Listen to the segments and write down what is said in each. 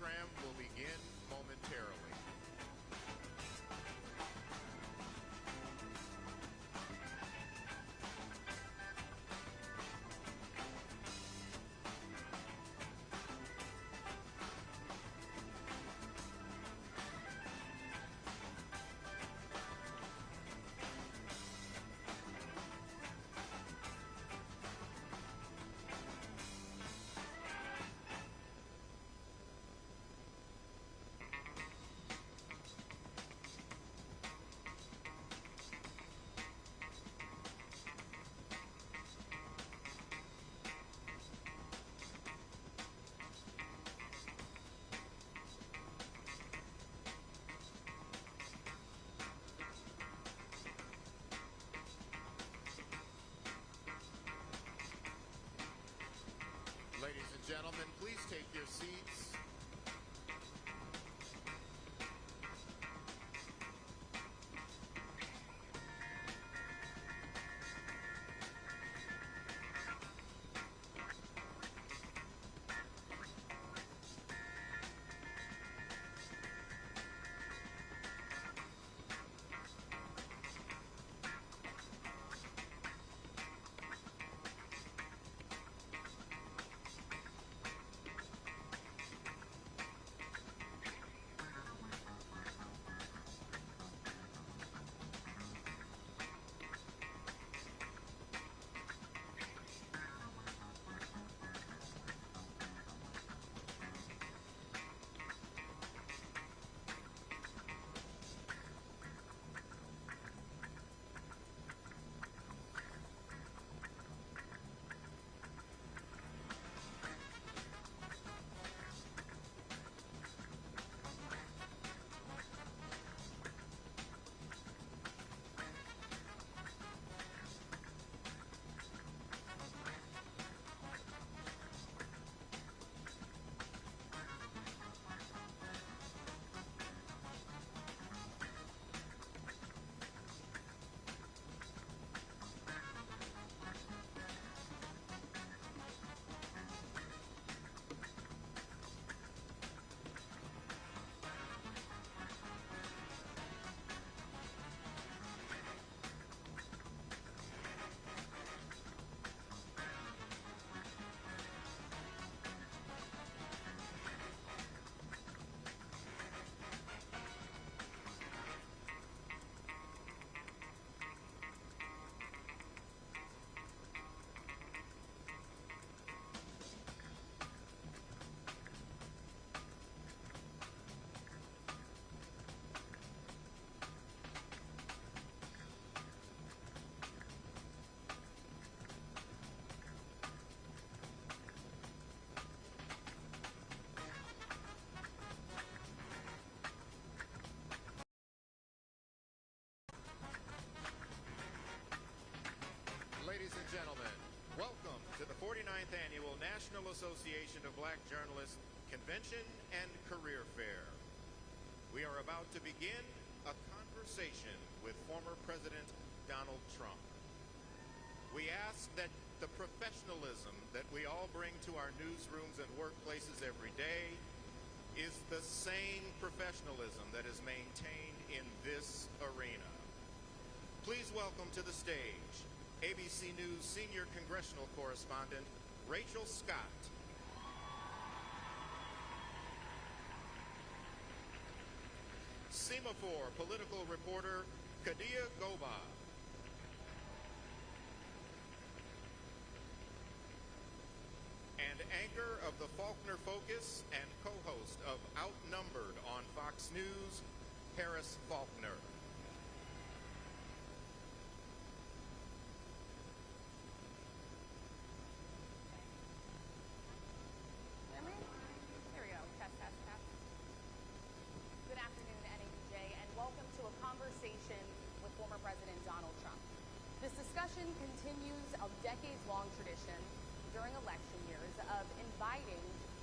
program will begin momentarily. Ladies and gentlemen, please take your seats. Ladies and gentlemen, welcome to the 49th Annual National Association of Black Journalists Convention and Career Fair. We are about to begin a conversation with former President Donald Trump. We ask that the professionalism that we all bring to our newsrooms and workplaces every day is the same professionalism that is maintained in this arena. Please welcome to the stage ABC News senior congressional correspondent Rachel Scott. Semaphore political reporter Kadia Goba. And anchor of the Faulkner Focus and co-host of Outnumbered on Fox News, Harris Faulkner. Here we go. Test, test, test. Good afternoon, NABJ, and welcome to a conversation with former President Donald Trump. This discussion continues a decades-long tradition during election years of inviting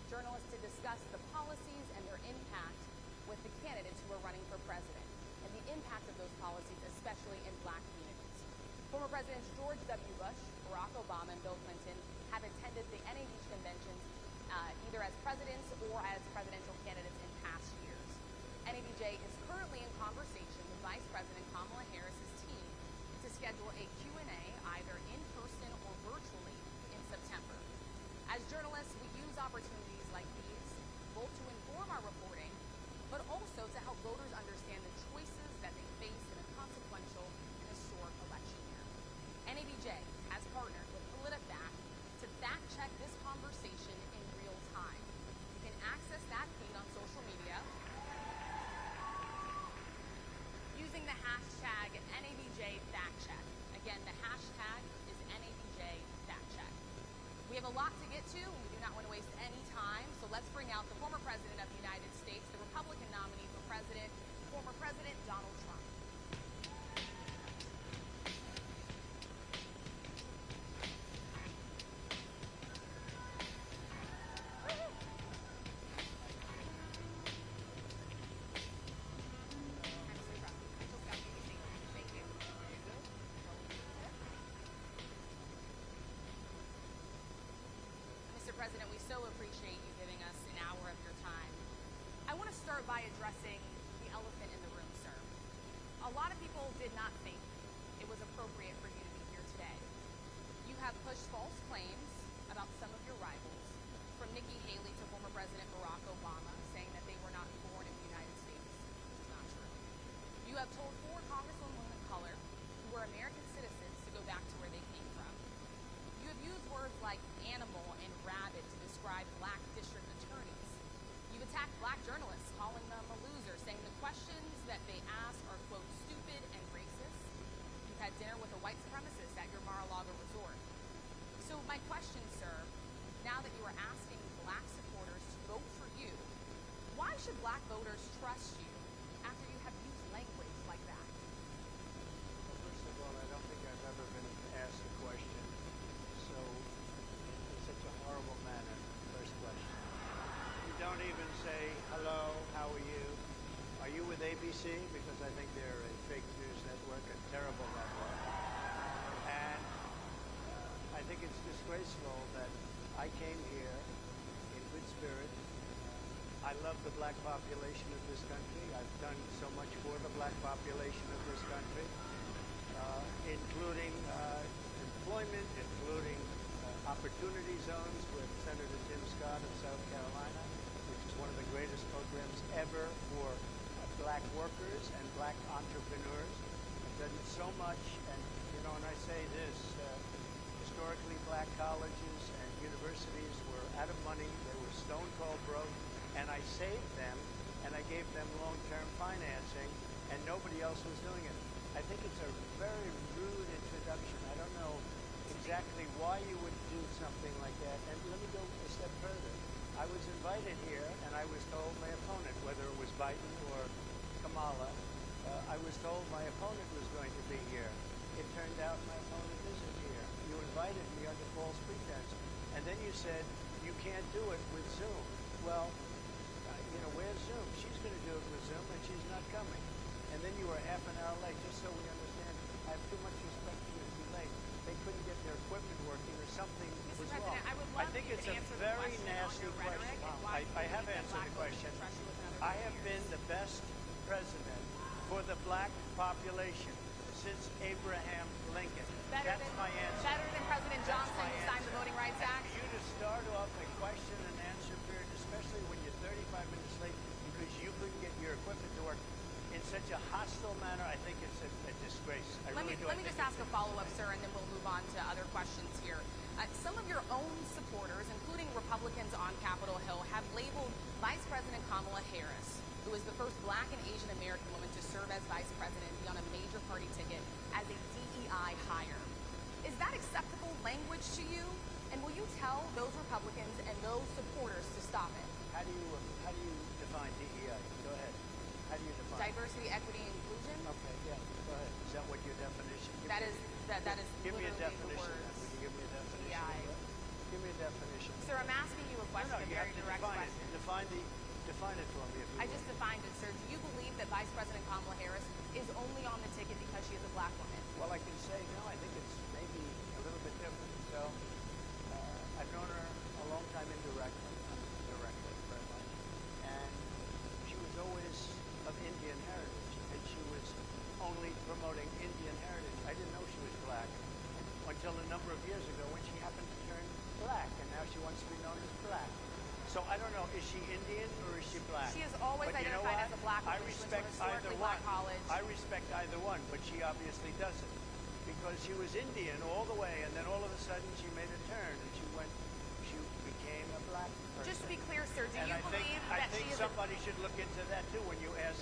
journalists to discuss the policies and their impact with the candidates who are running for president and the impact of those policies, especially in black communities. Former Presidents George W. Bush, Barack Obama, and Bill Clinton have attended the NABJ conventions either as presidents or as presidential candidates in past years. NABJ is currently in conversation with Vice President Kamala Harris's team to schedule a Q&A either in person or virtually in September. As journalists, we use opportunities like these both to inform our reporting, but also to help voters understand the choices that they face in a consequential and historic election year. NABJ has partnered with PolitiFact to fact-check this conversation in real time. You can access that feed on social media using the hashtag NABJFactCheck. Again, the hashtag is NABJFactCheck. We have a lot to get to, and we do not want to waste any time, so let's bring out the former President of the United States, the Republican nominee for President, former President Donald Trump. Mr. President, we so appreciate you giving us an hour of your time. I want to start by addressing the elephant in the room, sir. A lot of people did not think it was appropriate for you to be here today. You have pushed false claims about some of your rivals, from Nikki Haley to former President Barack Obama, saying that they were not born in the United States, which is not true. You have told 4 congresswomen of color who were American citizens to go back to where they came from. You have used words like animal and rabid to describe black district attorneys. You've attacked black journalists, calling them a loser, saying the questions that they ask are, quote, stupid and racist. You've had dinner with a white supremacist at your Mar-a-Lago resort. So my question, sir, now that you are asking black supporters to vote for you, why should black voters trust you after you have used language like that? Well, first of all, I don't think I've ever been asked a question so in such a horrible manner. First question. You don't even say, hello, how are you? Are you with ABC? Because I think they're a fake news network, a terrible network. And I think it's disgraceful that I came here in good spirit. I love the black population of this country. I've done so much for the black population of this country, including employment, including opportunity zones with Senator Tim Scott of South Carolina, which is one of the greatest programs ever for black workers and black entrepreneurs. I've done so much, and you know, and I say this, historically black colleges and universities were out of money, they were stone cold broke, and I saved them, and I gave them long-term financing, and nobody else was doing it. I think it's a very rude introduction. I don't know exactly why you would do something like that, and let me go a step further. I was invited here, and I was told my opponent, whether it was Biden or Kamala, I was told my opponent was going to be here. It turned out my opponent isn't here. You invited me under false pretense, and then you said you can't do it with Zoom. Well, you know, where's Zoom? She's going to do it with Zoom, and she's not coming. And then you were half an hour late, just so we understand. I have too much respect for you to be late. They couldn't get their equipment working, or something Mr. was President, wrong. I would love think you it's to a answer the very question on nasty your rhetoric question. and why I have you think answered that the black voters question. should trust you with another I 4 have years. been the best president for the black population since Abraham Lincoln. Better That's than, my answer. Better than President That's Johnson, my who signed the answer. Voting Rights And Act? for you to start off a question and answer period, especially when you're 35 minutes late because you couldn't get your equipment to work in such a hostile manner, I think it's a disgrace. Let me just ask a follow-up, sir, and then we'll move on to other questions here. Some of your own supporters, including Republicans on Capitol Hill, have labeled Vice President Kamala Harris, who is the first black and Asian American woman to serve as vice president and be on a major party ticket, as a DEI hire. Is that acceptable language to you? And will you tell those Republicans and those supporters to stop it? How do you define DEI? Go ahead. How do you define Diversity, equity, and inclusion? Okay, yeah, go ahead. Is that what your definition? That is Give me a literally definition. the words. Would you give me a definition? DEI. Give me a definition. Sir, I'm asking you a question, No, a you very have to direct define question. it. Define it for me, if you I would. just defined it, sir. Do you believe that Vice President Kamala Harris is only on the ticket because she is a black woman? Well, I can say no. I think it's maybe a little bit different. So I've known her a long time indirectly. promoting Indian heritage. I didn't know she was black until a number of years ago when she happened to turn black, and now she wants to be known as black. So I don't know, is she Indian or is she black? She has always But you know identified what? as a black woman. I respect She went to a either historically one. black college. I respect either one, but she obviously doesn't. Because she was Indian all the way, and then all of a sudden she made a turn, and she became a black person. Just to be clear, sir, do you believe I that think she is somebody should look into that too when you ask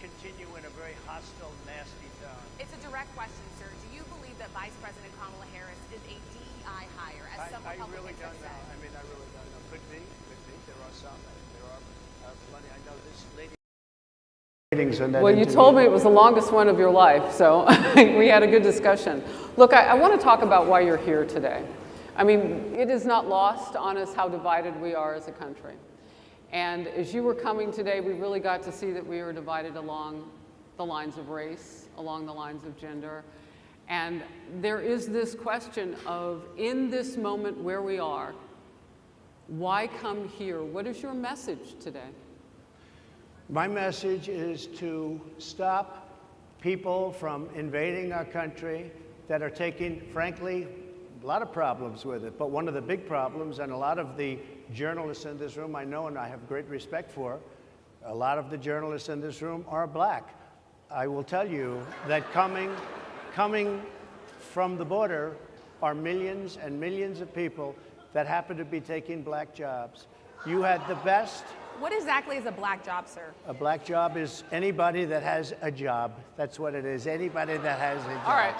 continue in a very hostile, nasty tone. It's a direct question, sir. Do you believe that Vice President Kamala Harris is a DEI hire, as some I Republicans really don't have know. said? I mean, I really don't know. Could be. There are some. There are plenty. I know this lady. Well, you told me it was the longest one of your life, so we had a good discussion. Look, I want to talk about why you're here today. I mean, it is not lost on us how divided we are as a country. And as you were coming today, we really got to see that we were divided along the lines of race, along the lines of gender. And there is this question of, in this moment where we are, why come here? What is your message today? My message is to stop people from invading our country that are taking, frankly, a lot of problems with it. But one of the big problems, and a lot of the journalists in this room I know and I have great respect for, a lot of the journalists in this room are black. I will tell you that coming from the border are millions and millions of people that happen to be taking black jobs. You had the best. What exactly is a black job, sir? A black job is anybody that has a job. That's what it is. Anybody that has a job. All right.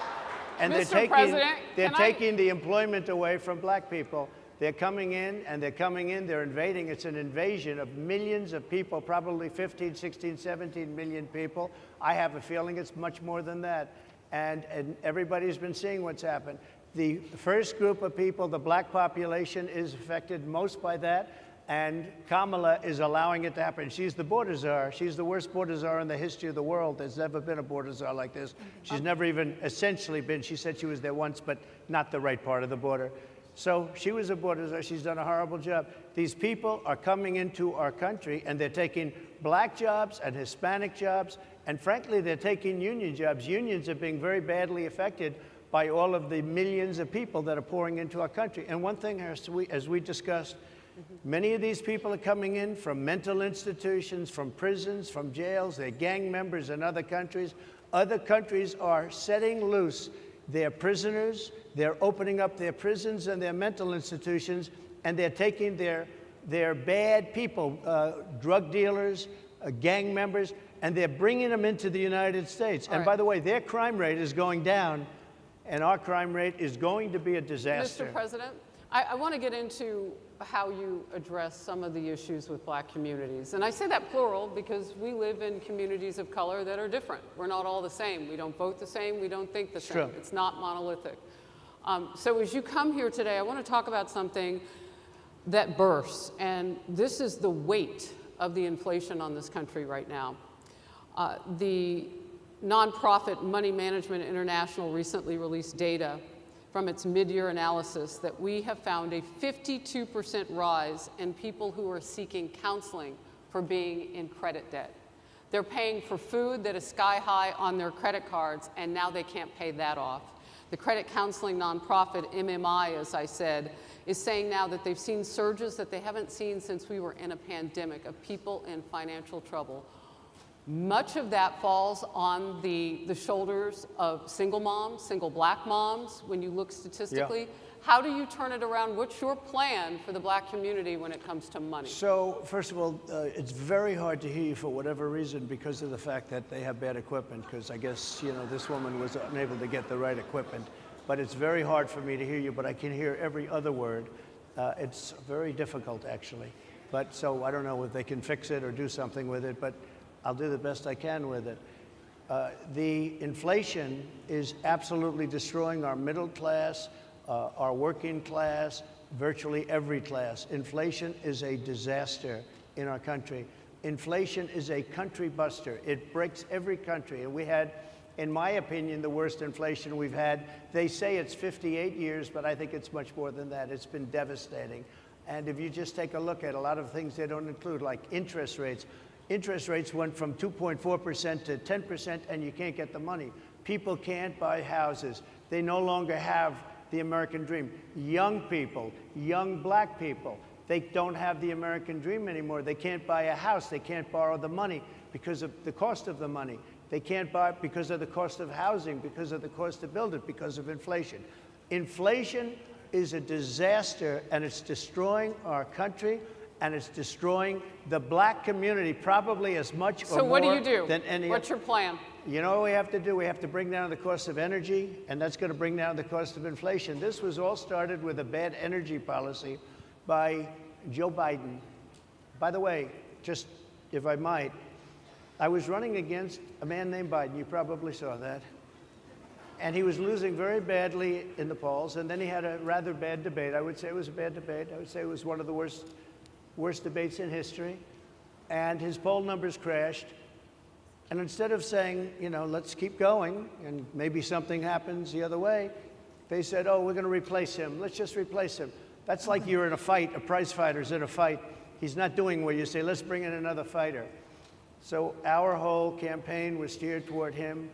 And Mr. President, they're taking the employment away from black people. They're coming in, they're invading. It's an invasion of millions of people, probably 15, 16, 17 million people. I have a feeling it's much more than that. And everybody's been seeing what's happened. The first group of people, the black population, is affected most by that. And Kamala is allowing it to happen. She's the border czar. She's the worst border czar in the history of the world. There's never been a border czar like this. She's never even essentially been. She said she was there once, but not the right part of the border. So she was a border czar. She's done a horrible job. These people are coming into our country, and they're taking black jobs and Hispanic jobs, and frankly, they're taking union jobs. Unions are being very badly affected by all of the millions of people that are pouring into our country. And one thing, as we discussed, many of these people are coming in from mental institutions, from prisons, from jails. They're gang members in other countries. Other countries are setting loose their prisoners. They're opening up their prisons and their mental institutions, and they're taking their bad people, drug dealers, gang members, and they're bringing them into the United States. And by the way, their crime rate is going down, and our crime rate is going to be a disaster. Mr. President, I want to get into how you address some of the issues with black communities. And I say that plural because we live in communities of color that are different. We're not all the same. We don't vote the same. We don't think the same. True. It's not monolithic. So as you come here today, I want to talk about something that bursts. And this is the weight of the inflation on this country right now. The nonprofit Money Management International recently released data from its mid-year analysis that we have found a 52% rise in people who are seeking counseling for being in credit debt. They're paying for food that is sky high on their credit cards, and now they can't pay that off. The credit counseling nonprofit MMI, as I said, is saying now that they've seen surges that they haven't seen since we were in a pandemic of people in financial trouble. Much of that falls on the shoulders of single moms, single black moms, when you look statistically. Yeah. How do you turn it around? What's your plan for the black community when it comes to money? So, first of all, it's very hard to hear you for whatever reason because of the fact that they have bad equipment, because I guess, you know, this woman was unable to get the right equipment. But it's very hard for me to hear you, but I can hear every other word. It's very difficult, actually. But so I don't know if they can fix it or do something with it, but I'll do the best I can with it. The inflation is absolutely destroying our middle class, our working class, virtually every class. Inflation is a disaster in our country. Inflation is a country buster. It breaks every country. And we had, in my opinion, the worst inflation we've had. They say it's 58 years, but I think it's much more than that. It's been devastating. And if you just take a look at a lot of things they don't include, like interest rates. Interest rates went from 2.4% to 10%, and you can't get the money. People can't buy houses. They no longer have the American dream. Young people, young black people, they don't have the American dream anymore. They can't buy a house. They can't borrow the money because of the cost of the money. They can't buy it because of the cost of housing, because of the cost to build it, because of inflation. Inflation is a disaster, and it's destroying our country, and it's destroying the black community probably as much or more than any. What's your plan? You know what we have to do? We have to bring down the cost of energy, and that's going to bring down the cost of inflation. This was all started with a bad energy policy by Joe Biden. By the way, just if I might, I was running against a man named Biden. You probably saw that. And he was losing very badly in the polls, and then he had a rather bad debate. I would say it was a bad debate. I would say it was one of the worst debates in history. And his poll numbers crashed. And instead of saying, you know, let's keep going, and maybe something happens the other way, they said, oh, we're going to replace him. Let's just replace him. That's like you're in a fight, a prize fighter's in a fight. He's not doing well. You say, let's bring in another fighter. So our whole campaign was steered toward him,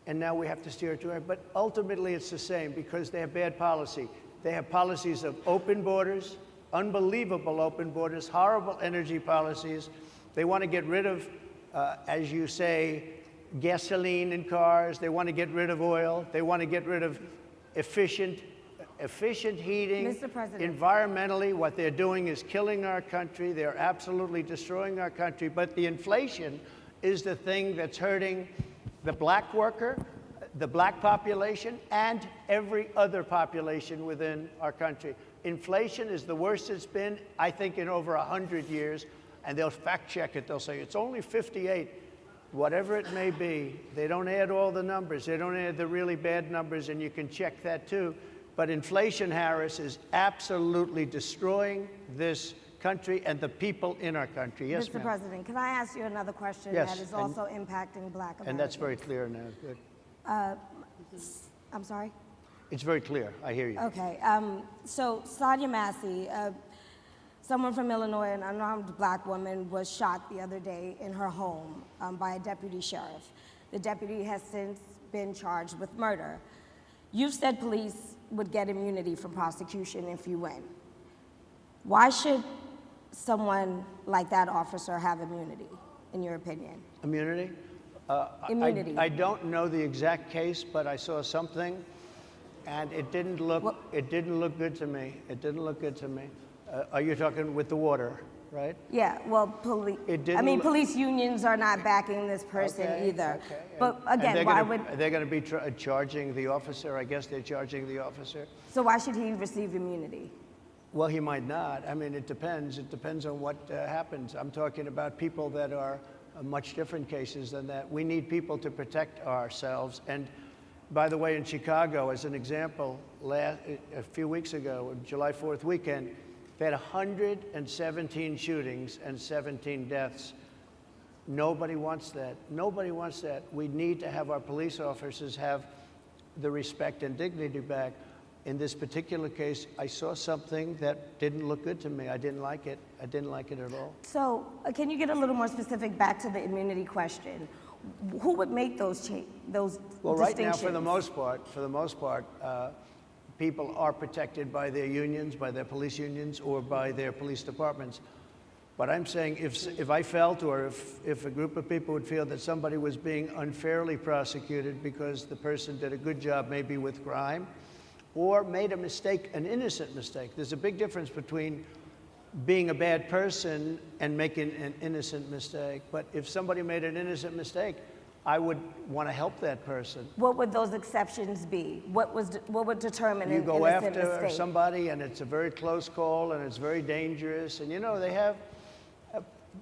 and now we have to steer it toward him. But ultimately, it's the same because they have bad policy. They have policies of open borders, unbelievable open borders, horrible energy policies. They want to get rid of, as you say, gasoline in cars. They want to get rid of oil. They want to get rid of efficient heating. Mr. President. Environmentally, what they're doing is killing our country. They're absolutely destroying our country. But the inflation is the thing that's hurting the black worker, the black population, and every other population within our country. Inflation is the worst it's been, I think, in over 100 years. And they'll fact check it. They'll say it's only 58. Whatever it may be, they don't add all the numbers. They don't add the really bad numbers, and you can check that too. But inflation, Harris, is absolutely destroying this country and the people in our country. Yes, Mr. ma'am. President, can I ask you another question Yes, that is also impacting black Americans? And that's very clear now. Good. I'm sorry? It's very clear. I hear you. Okay. So Sonia Massey, someone from Illinois, an unarmed black woman, was shot the other day in her home by a deputy sheriff. The deputy has since been charged with murder. You've said police would get immunity from prosecution if you win. Why should someone like that officer have immunity, in your opinion? Immunity? Immunity. I don't know the exact case, but I saw something, and it didn't look good to me. It didn't look good to me. Are you talking with the water, right? Yeah, well, police unions are not backing this person either. Okay. But again, why would... They're going to be charging the officer. I guess they're charging the officer. So why should he receive immunity? Well, he might not. I mean, it depends. It depends on what happens. I'm talking about people that are much different cases than that. We need people to protect ourselves. And by the way, in Chicago, as an example, a few weeks ago, July 4th weekend, they had 117 shootings and 17 deaths. Nobody wants that. Nobody wants that. We need to have our police officers have the respect and dignity back. In this particular case, I saw something that didn't look good to me. I didn't like it. I didn't like it at all. So can you get a little more specific back to the immunity question? Who would make those distinctions? Well, right now, for the most part, people are protected by their unions, by their police unions, or by their police departments. But I'm saying if I felt, or if a group of people would feel that somebody was being unfairly prosecuted because the person did a good job maybe with crime, or made a mistake, an innocent mistake. There's a big difference between being a bad person and making an innocent mistake. But if somebody made an innocent mistake, I would want to help that person. What would those exceptions be? What would determine an innocent mistake? You go after somebody and it's a very close call and it's very dangerous. And you know, they have,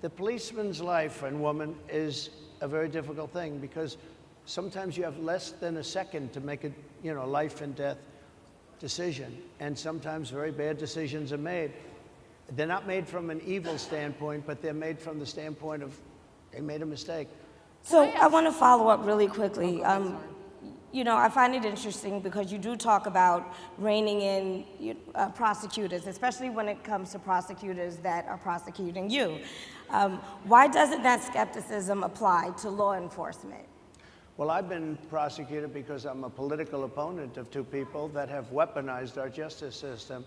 the policeman's life and woman is a very difficult thing because sometimes you have less than a second to make a life and death decision. And sometimes very bad decisions are made. They're not made from an evil standpoint, but they're made from the standpoint of they made a mistake. So I want to follow up really quickly. I find it interesting because you do talk about reining in prosecutors, especially when it comes to prosecutors that are prosecuting you. Why doesn't that skepticism apply to law enforcement? Well, I've been prosecuted because I'm a political opponent of two people that have weaponized our justice system.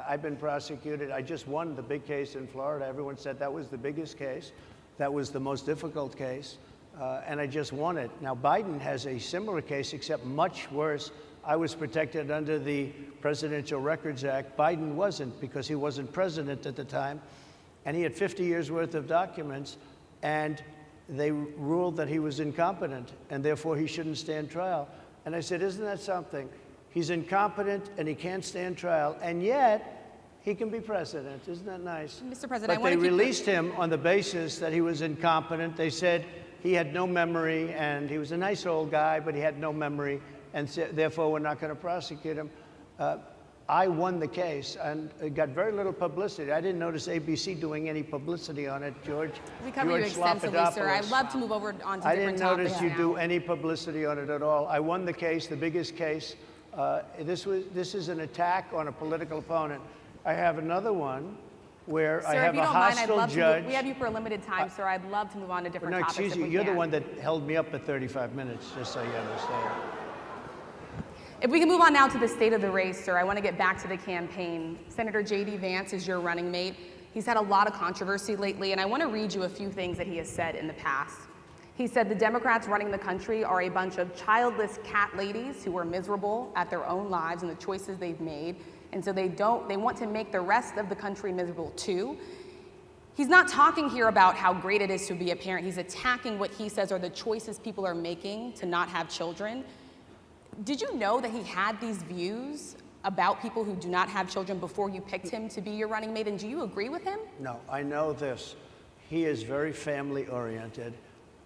I've been prosecuted. I just won the big case in Florida. Everyone said that was the biggest case. That was the most difficult case. And I just won it. Now, Biden has a similar case, except much worse. I was protected under the Presidential Records Act. Biden wasn't, because he wasn't president at the time. And he had 50 years worth of documents. And they ruled that he was incompetent, and therefore he shouldn't stand trial. And I said, isn't that something? He's incompetent and he can't stand trial, and yet he can be president. Isn't that nice? Mr. President, but they released him on the basis that he was incompetent. They said he had no memory, and he was a nice old guy, but he had no memory, and therefore we're not going to prosecute him. I won the case, and it got very little publicity. I didn't notice ABC doing any publicity on it, George. We covered you extensively, sir. I'd love to move over on to different topics. I didn't notice you do any publicity on it at all. I won the case, the biggest case. This is an attack on a political opponent. I have another one where I have a hostile judge. We have you for a limited time, sir. I'd love to move on to different topics. No, excuse you. You're the one that held me up for 35 minutes, just so you understand. If we can move on now to the state of the race, sir, I want to get back to the campaign. Senator J.D. Vance is your running mate. He's had a lot of controversy lately, and I want to read you a few things that he has said in the past. He said the Democrats running the country are a bunch of childless cat ladies who are miserable at their own lives and the choices they've made, and so they want to make the rest of the country miserable too. He's not talking here about how great it is to be a parent. He's attacking what he says are the choices people are making to not have children. Did you know that he had these views about people who do not have children before you picked him to be your running mate, and do you agree with him? No, I know this. He is very family-oriented,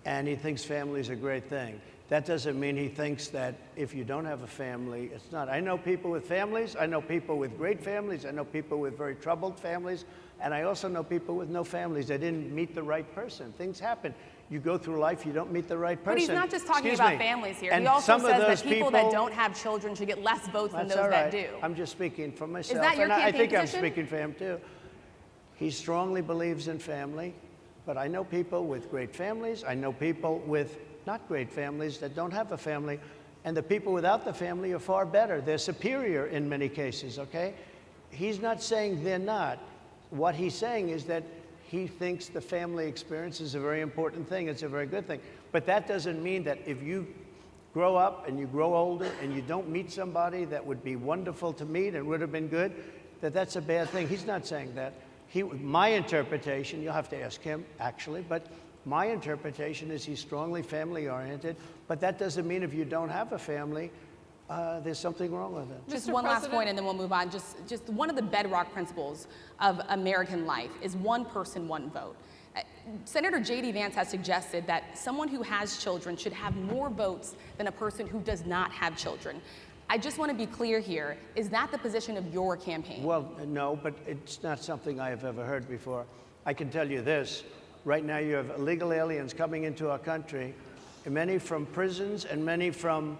and he thinks family is a great thing. That doesn't mean he thinks that if you don't have a family, it's not. I know people with families. I know people with great families. I know people with very troubled families. And I also know people with no families. They didn't meet the right person. Things happen. You go through life, you don't meet the right person. But he's not just talking about families here. He also says that people that don't have children should get less votes than those that do. I'm just speaking for myself. Is that your campaign I think position? I'm speaking for him too. He strongly believes in family, but I know people with great families. I know people with not great families that don't have a family. And the people without the family are far better. They're superior in many cases, okay? He's not saying they're not. What he's saying is that he thinks the family experience is a very important thing. It's a very good thing. But that doesn't mean that if you grow up and you grow older and you don't meet somebody that would be wonderful to meet and would have been good, that that's a bad thing. He's not saying that. My interpretation, you'll have to ask him actually, but my interpretation is he's strongly family-oriented. But that doesn't mean if you don't have a family, there's something wrong with it. Just one last point and then we'll move on. Just one of the bedrock principles of American life is one person, one vote. Senator J.D. Vance has suggested that someone who has children should have more votes than a person who does not have children. I just want to be clear here. Is that the position of your campaign? Well, no, but it's not something I have ever heard before. I can tell you this. Right now you have illegal aliens coming into our country, many from prisons and many from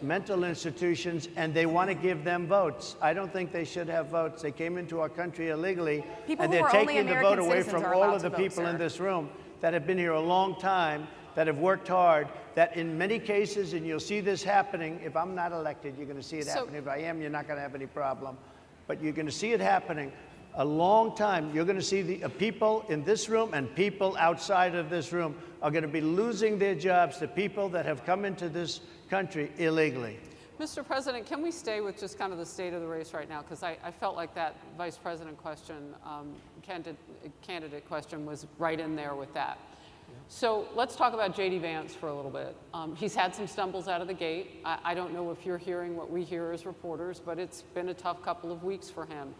mental institutions, and they want to give them votes. I don't think they should have votes. They came into our country illegally, and they're taking the vote away from all of the people in this room that have been here a long time, that have worked hard, that in many cases, and you'll see this happening, if I'm not elected, you're going to see it happening. If I am, you're not going to have any problem. But you're going to see it happening a long time. You're going to see the people in this room and people outside of this room are going to be losing their jobs to people that have come into this country illegally. Mr. President, can we stay with just kind of the state of the race right now? Because I felt like that vice president question, candidate question was right in there with that. So let's talk about J.D. Vance for a little bit. He's had some stumbles out of the gate. I don't know if you're hearing what we hear as reporters, but it's been a tough couple of weeks for him.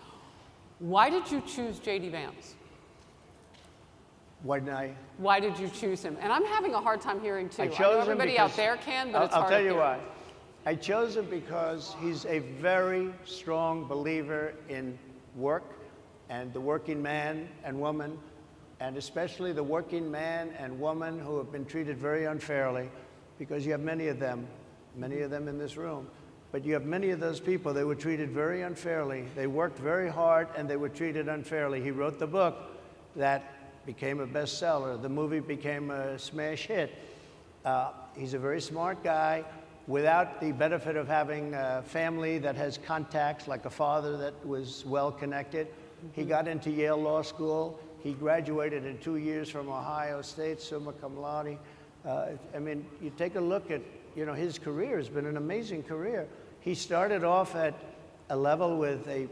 Why did you choose J.D. Vance? Why did you choose him? And I'm having a hard time hearing too. I chose know him everybody because, out there can, but it's hard I'll tell to you hear. why. I chose him because he's a very strong believer in work and the working man and woman, and especially the working man and woman who have been treated very unfairly, because you have many of them in this room. But you have many of those people, they were treated very unfairly. They worked very hard and they were treated unfairly. He wrote the book that became a bestseller. The movie became a smash hit. He's a very smart guy without the benefit of having a family that has contacts, like a father that was well connected. He got into Yale Law School. He graduated in 2 years from Ohio State, summa cum laude. I mean, you take a look at, you know, his career has been an amazing career. He started off at a level with a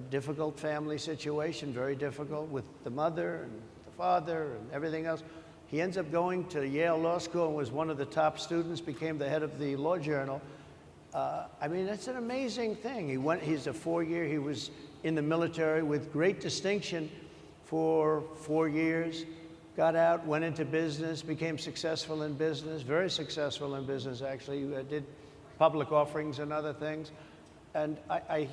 difficult family situation, very difficult with the mother and the father and everything else. He ends up going to Yale Law School and was one of the top students, became the head of the Law Journal. I mean, that's an amazing thing. He's a 4-year, he was in the military with great distinction for 4 years, got out, went into business, became successful in business, very successful in business actually, did public offerings and other things. And I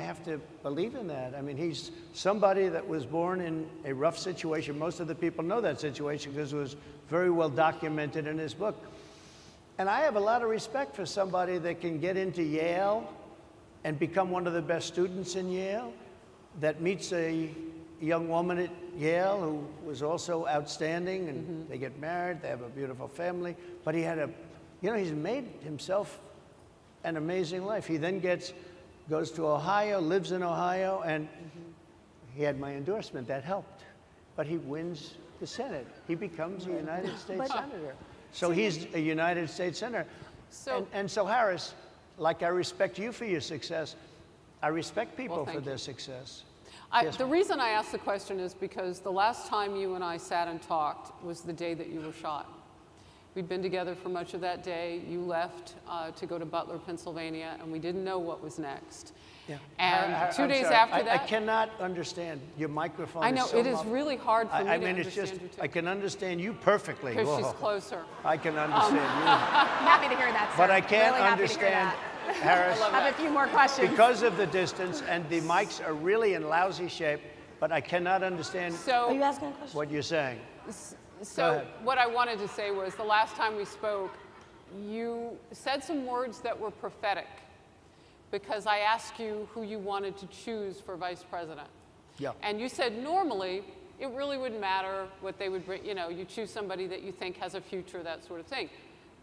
have to believe in that. I mean, he's somebody that was born in a rough situation. Most of the people know that situation because it was very well documented in his book. And I have a lot of respect for somebody that can get into Yale and become one of the best students in Yale, that meets a young woman at Yale who was also outstanding, and they get married, they have a beautiful family, but he had he's made himself an amazing life. He then goes to Ohio, lives in Ohio, and he had my endorsement. That helped. But he wins the Senate. He becomes a United States Senator. So he's a United States Senator. And so, Harris, like I respect you for your success, I respect people for their success. The reason I asked the question is because the last time you and I sat and talked was the day that you were shot. We'd been together for much of that day. You left to go to Butler, Pennsylvania, and we didn't know what was next. Yeah. And 2 days sorry. after that, I cannot understand your microphone. I know, is so it is muffled. really hard for me to understand it's just, you too. I can understand you perfectly. Because Whoa. she's closer. I can understand you. Happy to hear that, sir. But I can't Really happy to hear understand, that. Harris, I have a few more questions. because of the distance, and the mics are really in lousy shape, but I cannot understand Are you asking a question? what you're saying. So what I wanted to say was the last time we spoke, you said some words that were prophetic because I asked you who you wanted to choose for vice president. Yeah. And you said normally it really wouldn't matter what they would bring, you choose somebody that you think has a future, that sort of thing.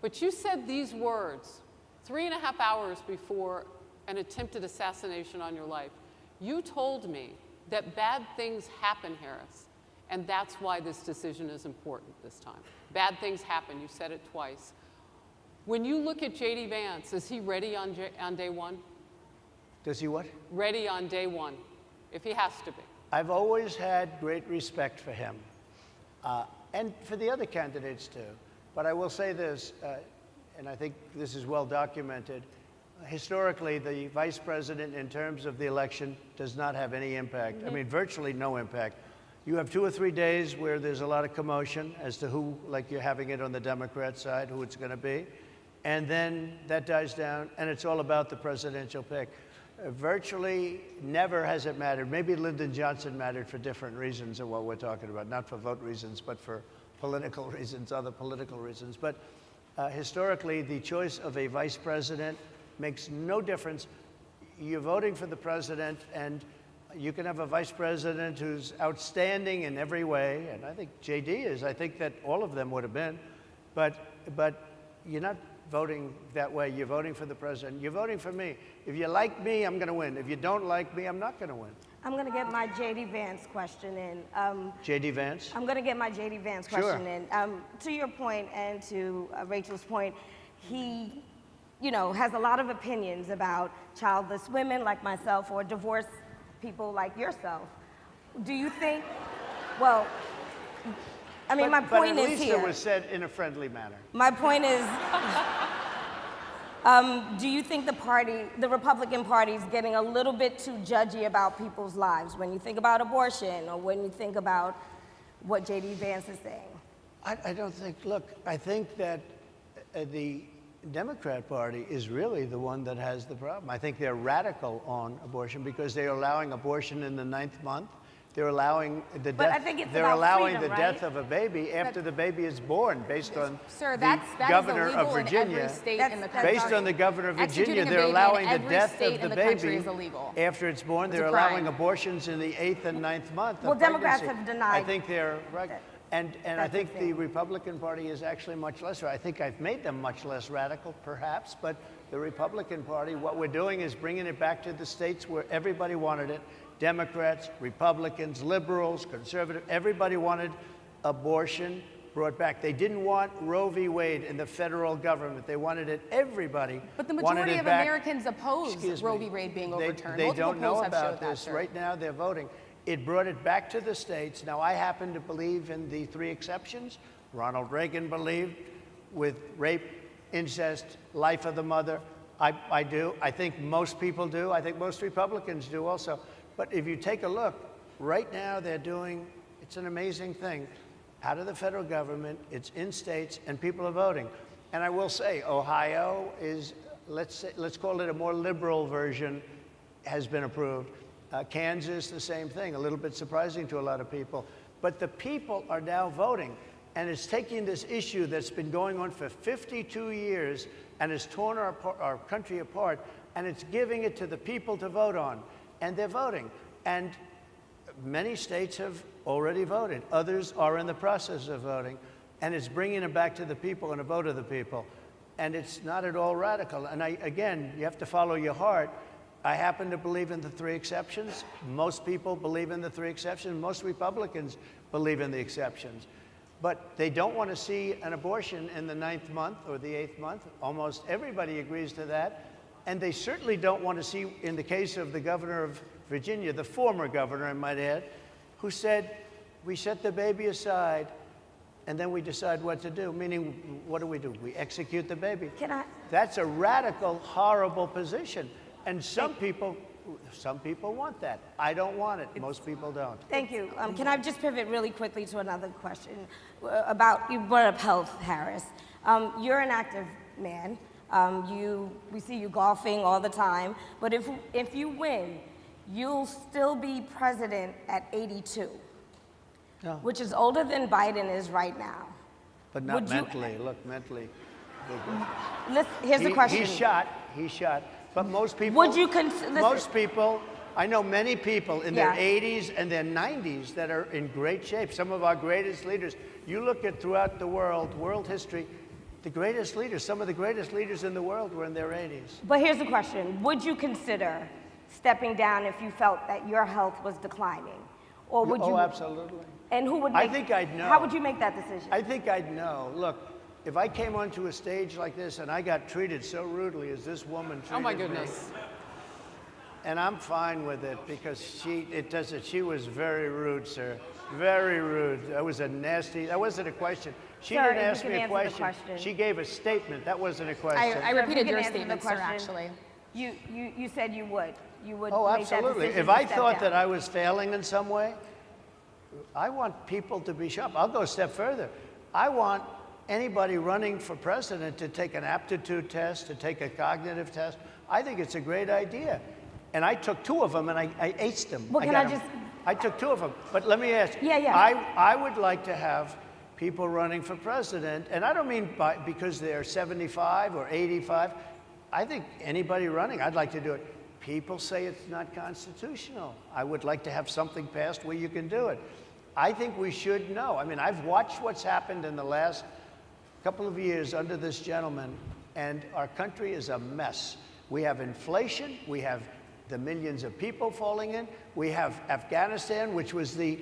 But you said these words 3.5 hours before an attempted assassination on your life. You told me that bad things happen, Harris, and that's why this decision is important this time. Bad things happen, you said it twice. When you look at J.D. Vance, is he ready on day one? Does he what? Ready on day one, if he has to be. I've always had great respect for him, and for the other candidates too. But I will say this, and I think this is well documented, historically, the vice president in terms of the election does not have any impact. I mean, virtually no impact. You have 2 or 3 days where there's a lot of commotion as to who, like you're having it on the Democrat side, who it's going to be. And then that dies down, and it's all about the presidential pick. Virtually never has it mattered. Maybe Lyndon Johnson mattered for different reasons of what we're talking about, not for vote reasons, but for political reasons, other political reasons. But historically, the choice of a vice president makes no difference. You're voting for the president, and you can have a vice president who's outstanding in every way, and I think JD is. I think that all of them would have been, but you're not voting that way. You're voting for the president. You're voting for me. If you like me, I'm going to win. If you don't like me, I'm not going to win. I'm going to get my J.D. Vance question in. J.D. Vance? I'm going to get my J.D. Vance question in. To your point and to Rachel's point, he, has a lot of opinions about childless women like myself or divorced people like yourself. Do you think, well, I mean, my point but at is least here. it was said in a friendly manner. My point is, do you think the Republican Party is getting a little bit too judgy about people's lives when you think about abortion or when you think about what J.D. Vance is saying? I don't think, look, I think that the Democrat Party is really the one that has the problem. I think they're radical on abortion because they're allowing abortion in the 9th month. They're allowing the But death. I think it's they're about allowing freedom, the right? death of a baby after the baby is born, based on Sir, the governor is illegal of Virginia. in every state in the That's country. Based on the governor of Virginia, Executing a they're baby in allowing the every death state of in the the country baby is illegal. after it's born. It's They're a allowing crime. abortions in the 8th and 9th month. Well, of Democrats pregnancy. have denied I think they're right. And I think the Republican Party is actually much less. I think I've made them much less radical, perhaps, but the Republican Party, what we're doing is bringing it back to the states where everybody wanted it. Democrats, Republicans, liberals, conservative, everybody wanted abortion brought back. They didn't want Roe v. Wade in the federal government. They wanted it, everybody. But the wanted majority it of back. Americans oppose Excuse Roe me. v. Wade being overturned. They Multiple don't know polls have about showed that, this. sir. Right now, they're voting. It brought it back to the states. Now, I happen to believe in the 3 exceptions. Ronald Reagan believed with rape, incest, life of the mother. I do. I think most people do. I think most Republicans do also. But if you take a look, right now they're doing, it's an amazing thing, out of the federal government, it's in states, and people are voting. And I will say, Ohio is, let's call it a more liberal version, has been approved. Kansas, the same thing, a little bit surprising to a lot of people. But the people are now voting, and it's taking this issue that's been going on for 52 years and has torn our country apart, and it's giving it to the people to vote on. And they're voting. And many states have already voted. Others are in the process of voting. And it's bringing it back to the people and a vote of the people. And it's not at all radical. And again, you have to follow your heart. I happen to believe in the 3 exceptions. Most people believe in the 3 exceptions. Most Republicans believe in the exceptions. But they don't want to see an abortion in the 9th month or the 8th month. Almost everybody agrees to that. And they certainly don't want to see, in the case of the governor of Virginia, the former governor, I might add, who said, we set the baby aside and then we decide what to do. Meaning, what do? We execute the baby. That's a radical, horrible position. And some people want that. I don't want it. Most people don't. Thank you. Can I just pivot really quickly to another question about, you brought up health, Harris. You're an active man. We see you golfing all the time. But if you win, you'll still be president at 82, which is older than Biden is right now. But not mentally. Look, mentally. Here's the question. He's shot. But most people, would you consider? Most people, I know many people in their 80s and their 90s that are in great shape. Some of our greatest leaders. You look at throughout the world history, the greatest leaders, some of the greatest leaders in the world were in their 80s. But here's the question. Would you consider stepping down if you felt that your health was declining? Or would you? Oh, absolutely. And who would make, I think I'd know. How would you make that decision? I think I'd know. Look, if I came onto a stage like this and I got treated so rudely as this woman treated me. Oh my goodness. And I'm fine with it because she was very rude, sir. Very rude. That was that wasn't a question. She didn't ask me a question. She gave a statement. That wasn't a question. I repeated your statement, sir, actually. You said you would. You would Oh, make that absolutely. decision If to I step thought down. that I was failing in some way, I want people to be sharp. I'll go a step further. I want anybody running for president to take an aptitude test, to take a cognitive test. I think it's a great idea. And I took 2 of them and I aced them. Well, I took 2 of them. But let me ask you. Yeah. I would like to have people running for president, and I don't mean because they're 75 or 85. I think anybody running, I'd like to do it. People say it's not constitutional. I would like to have something passed where you can do it. I think we should know. I mean, I've watched what's happened in the last couple of years under this gentleman, and our country is a mess. We have inflation. We have the millions of people falling in. We have Afghanistan, which was the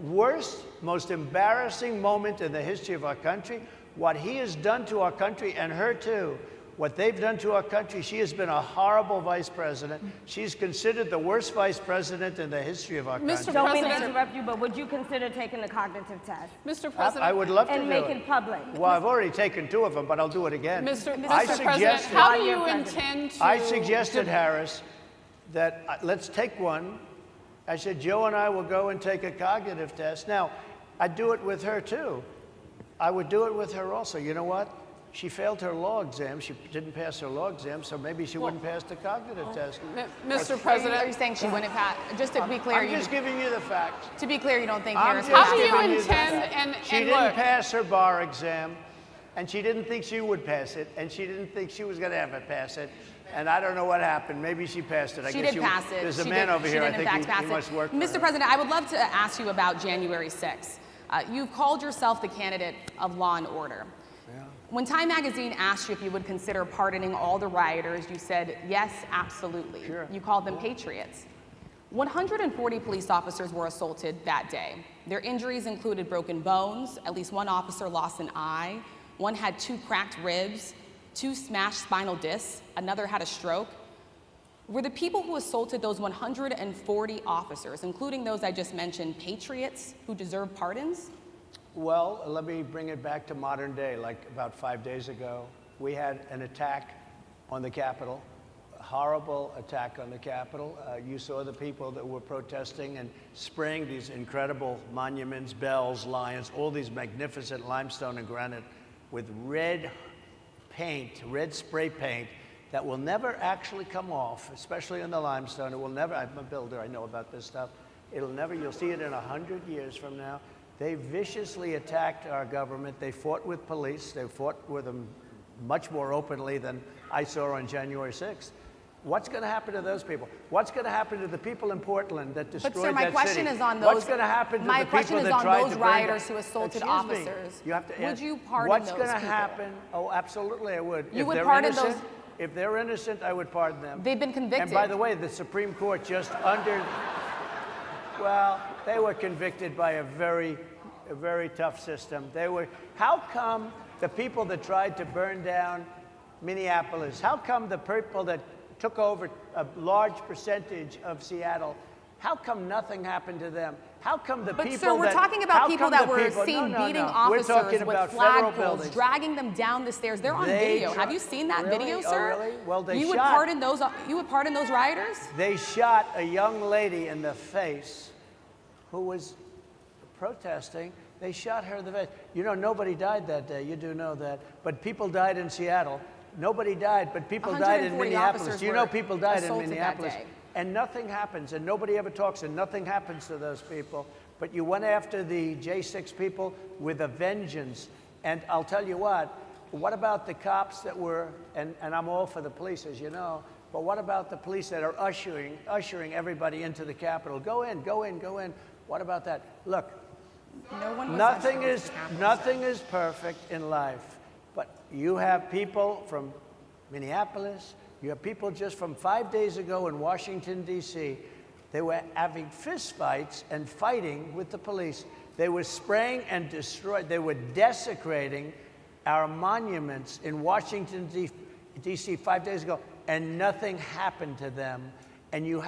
worst, most embarrassing moment in the history of our country. What he has done to our country, and her too, what they've done to our country, she has been a horrible vice president. She's considered the worst vice president in the history of our country. Don't mean to interrupt you, but would you consider taking the cognitive test? Mr. President. I would love to do and it. make it public. Well, I've already taken 2 of them, but I'll do it again. Mr. President, how do you intend to... I suggested, Harris, that let's take one. I said, Joe and I will go and take a cognitive test. Now, I'd do it with her, too. I would do it with her also. You know what? She failed her law exam. She didn't pass her law exam, so maybe she wouldn't pass the cognitive test. Mr. President, are you saying she wouldn't pass? Just to be clear, I'm just giving you the facts. To be clear, you don't think I'm Harris? just How do you giving the intend facts. She and didn't look. pass her bar exam, and she didn't think she would pass it, and she didn't think she was going to ever pass it. And I don't know what happened. Maybe she passed it. She did pass it. There's a man over here. I think he pass must work for Mr. her. President, I would love to ask you about January 6th. You've called yourself the candidate of law and order. Yeah. When Time magazine asked you if you would consider pardoning all the rioters, you said, yes, absolutely. Sure. You called them patriots. 140 police officers were assaulted that day. Their injuries included broken bones, at least one officer lost an eye, one had 2 cracked ribs, 2 smashed spinal discs, another had a stroke. Were the people who assaulted those 140 officers, including those I just mentioned, patriots who deserve pardons? Well, let me bring it back to modern day. Like about 5 days ago, we had an attack on the Capitol, a horrible attack on the Capitol. You saw the people that were protesting and spraying these incredible monuments, bells, lions, all these magnificent limestone and granite with red paint, red spray paint, that will never actually come off, especially in the limestone. It will never, I'm a builder, I know about this stuff. It'll never, you'll see it in 100 years from now. They viciously attacked our government. They fought with police. They fought with them much more openly than I saw on January 6th. What's going to happen to those people? What's going to happen to the people in Portland that destroyed that city? But sir, my question is on those. What's going to happen to the people that tried to burn my question is on those rioters who assaulted officers. You have to would you pardon what's those going to people? happen? Oh, absolutely, I would. You if would they're pardon innocent, those? If they're innocent, I would pardon them. They've been convicted. And by the way, the Supreme Court just well, they were convicted by a very tough system. How come the people that tried to burn down Minneapolis, how come the people that took over a large percentage of Seattle, how come nothing happened to them? How come the people But sir, we're talking about people that were seen beating officers with flagpoles, dragging them down the stairs. They're on video. Have you seen that video, sir? Oh, really? Well, you would pardon those rioters? They shot a young lady in the face who was protesting. They shot her in the face. You know, nobody died that day. You do know that. But people died in Seattle. Nobody died, but people died in Minneapolis. You know people died in Minneapolis. And nothing happens, and nobody ever talks, and nothing happens to those people. But you went after the J6 people with a vengeance. And I'll tell you what about the cops that were, and I'm all for the police, as you know, but what about the police that are ushering everybody into the Capitol? Go in, go in, go in. What about that? Look, nothing is perfect in life, but you have people from Minneapolis, you have people just from 5 days ago in Washington, D.C. They were having fist fights and fighting with the police. They were spraying and destroying. They were desecrating our monuments in Washington, D.C. 5 days ago, and nothing happened to them. And you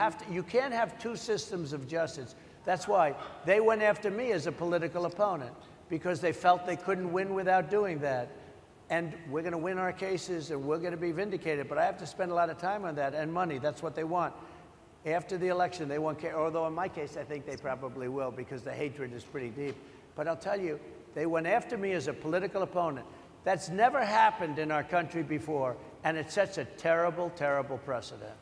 can't have two systems of justice. That's why they went after me as a political opponent, because they felt they couldn't win without doing that. And we're going to win our cases, and we're going to be vindicated. But I have to spend a lot of time on that, and money. That's what they want. After the election, they won't care. Although in my case, I think they probably will, because the hatred is pretty deep. But I'll tell you, they went after me as a political opponent. That's never happened in our country before, and it sets a terrible, terrible precedent.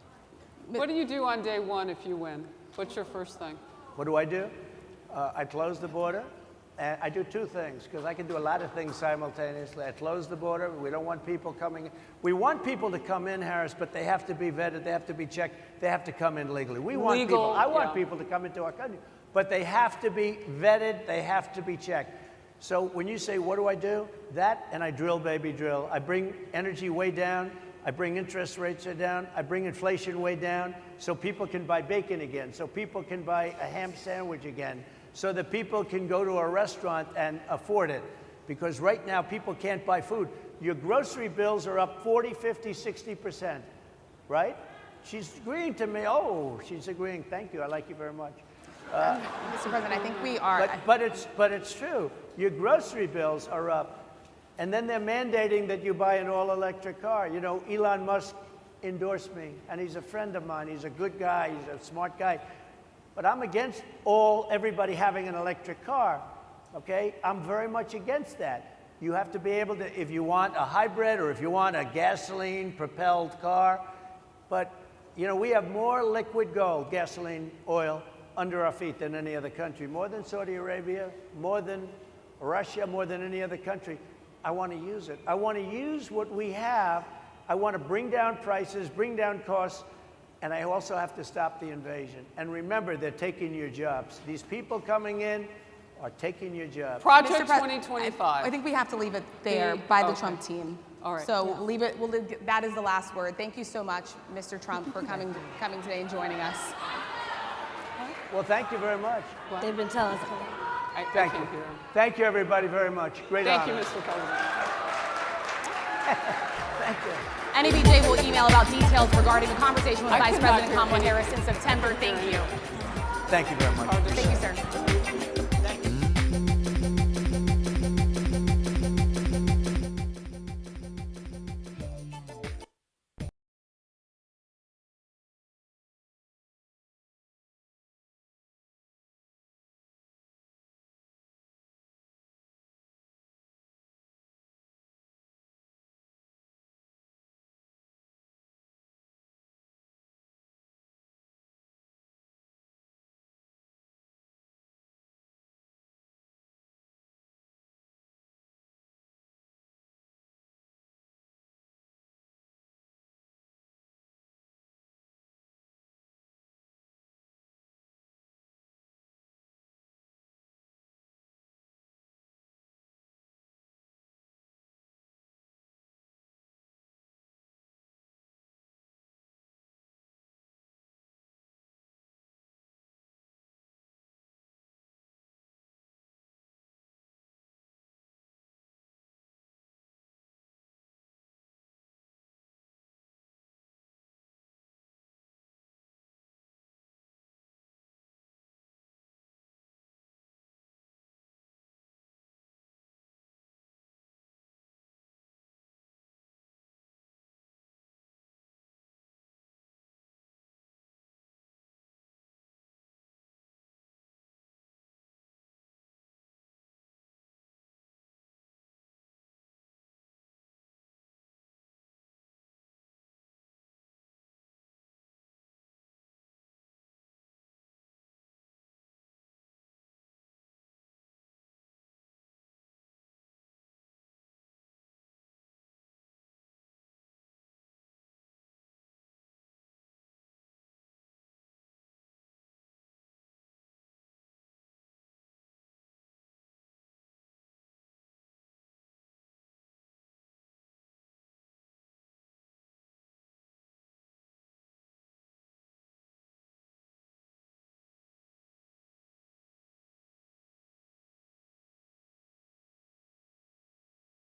What do you do on day one if you win? What's your first thing? What do? I close the border. And I do two things, because I can do a lot of things simultaneously. I close the border. We don't want people coming in. We want people to come in, Harris, but they have to be vetted. They have to be checked. They have to come in legally. We want people. I want people to come into our country, but they have to be vetted. They have to be checked. So when you say, what do? That, and I drill, baby, drill. I bring energy way down. I bring interest rates down. I bring inflation way down, so people can buy bacon again, so people can buy a ham sandwich again, so that people can go to a restaurant and afford it. Because right now, people can't buy food. Your grocery bills are up 40, 50, 60%, right? She's agreeing to me. Oh, she's agreeing. Thank you. I like you very much. Mr. President, I think we are. But it's true. Your grocery bills are up. And then they're mandating that you buy an all-electric car. You know, Elon Musk endorsed me, and he's a friend of mine. He's a good guy. He's a smart guy. But I'm against everybody having an electric car, okay? I'm very much against that. You have to be able to, if you want a hybrid or if you want a gasoline-propelled car. But, you know, we have more liquid gold, gasoline, oil, under our feet than any other country. More than Saudi Arabia, more than Russia, more than any other country. I want to use it. I want to use what we have. I want to bring down prices, bring down costs, and I also have to stop the invasion. And remember, they're taking your jobs. These people coming in, are taking your job. Project Mr. Pres- 2025. I think we have to leave it there by the Trump team. All right. So leave it. That is the last word. Thank you so much, Mr. Trump, for coming today and joining us. Well, thank you very much. They've been telling us. Thank you. can't hear him. Thank you, everybody, very much. Great Thank you, honor. Mr. President. Thank you. NABJ will email about details regarding the conversation with I Vice could not President hear Kamala anything. Harris in September. Thank you. Thank you very much. Thank you, sir.